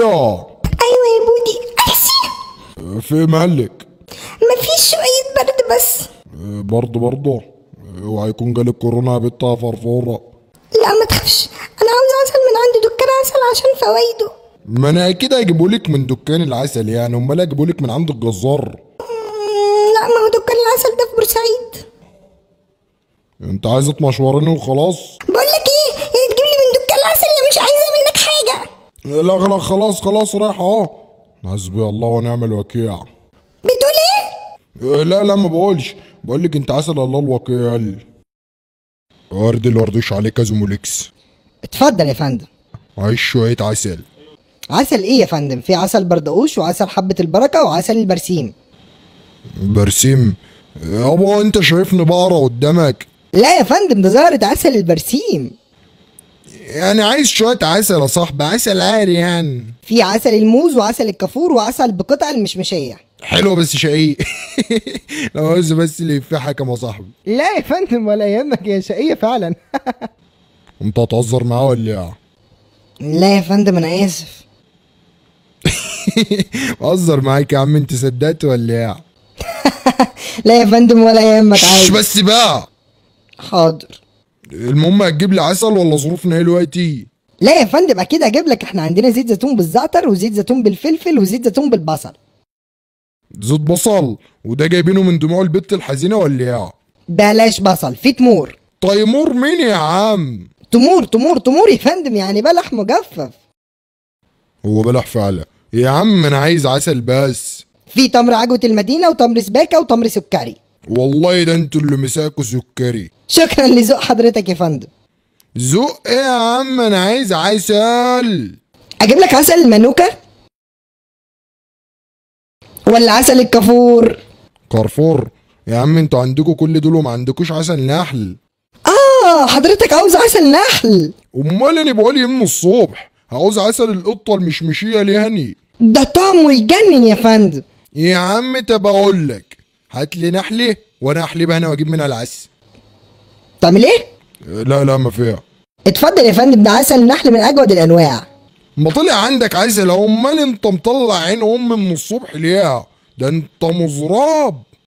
ايوه يا بودي. احسن. في مالك؟ مفيش، شوية برد بس. برضه اوعى يكون جالك كورونا يا بت يا فرفوره. لا ما تخافش، انا عاوز عسل من عند دكان عسل عشان فوايده. ما انا اكيد هجيبهولك من دكان العسل، يعني امال هجيبهولك من عند الجزار؟ لا، ما هو دكان العسل ده في بورسعيد. انت عايزه تمشوريني وخلاص؟ بقول لك ايه، يا تجيب لي من دكان العسل يا مش عايزه منك حاجه. لا خلاص رايح اهو. حسبي الله ونعم الوكيل. بتقول ايه؟ لا ما بقولش، بقولك انت عسل الله الوكيل. الوردوش عليك يا زمولكس. اتفضل يا فندم. عايز شويه عسل. عسل ايه يا فندم؟ في عسل بردقوش وعسل حبة البركة وعسل البرسيم. برسيم؟ يابا انت شايفني بقرا قدامك؟ لا يا فندم، ده زهرة عسل البرسيم. يعني عايز شويه عسل يا صاحبي، عسل عادي يعني. في عسل الموز وعسل الكافور وعسل بقطع المشمشية. حلو بس شقيق. لو عاوز بس اللي يفحك يا صاحبي. لا يا فندم ولا يهمك، يا شقية فعلا. انت هتهزر معاه ولا ايه؟ لا يا فندم انا اسف. بهزر معاك يا عم، انت صدقت ولا ايه؟ لا يا فندم ولا يهمك عادي. بس بقى. حاضر. المهم هتجيب لي عسل ولا ظروفنا ايه دلوقتي؟ لا يا فندم اكيد هجيب لك، احنا عندنا زيت زيتون بالزعتر وزيت زيتون بالفلفل وزيت زيتون بالبصل. زيت بصل؟ وده جايبينه من دموع البت الحزينه ولا ايه؟ بلاش بصل، في تمور. تيمور مين يا عم؟ تمور يا فندم، يعني بلح مجفف. هو بلح فعلا يا عم، انا عايز عسل بس. في تمر عجوة المدينة وتمر سباكة وتمر سكري. والله ده انتوا اللي مساكوا سكري. شكرا لذوق حضرتك يا فندم. ذوق ايه يا عم، انا عايز عسل. اجيب لك عسل المانوكا ولا عسل الكافور؟ كارفور؟ يا عم انتوا عندكوا كل دول وما عندكوش عسل نحل. حضرتك عاوز عسل نحل؟ امال انا بقول ايه من الصبح؟ عاوز عسل القطه المشمشيه لهني. ده طعمه يجنن يا فندم. يا عم طب اقول لك، هات لي نحله وانا احلبها انا واجيب منها العسل. تعمل ايه؟ لا ما فيها. اتفضل يا فندم، ده عسل نحل من اجود الانواع. ما طلع عندك عسل اهو، امال انت مطلع عين امي من الصبح ليه؟ ده انت مزراب.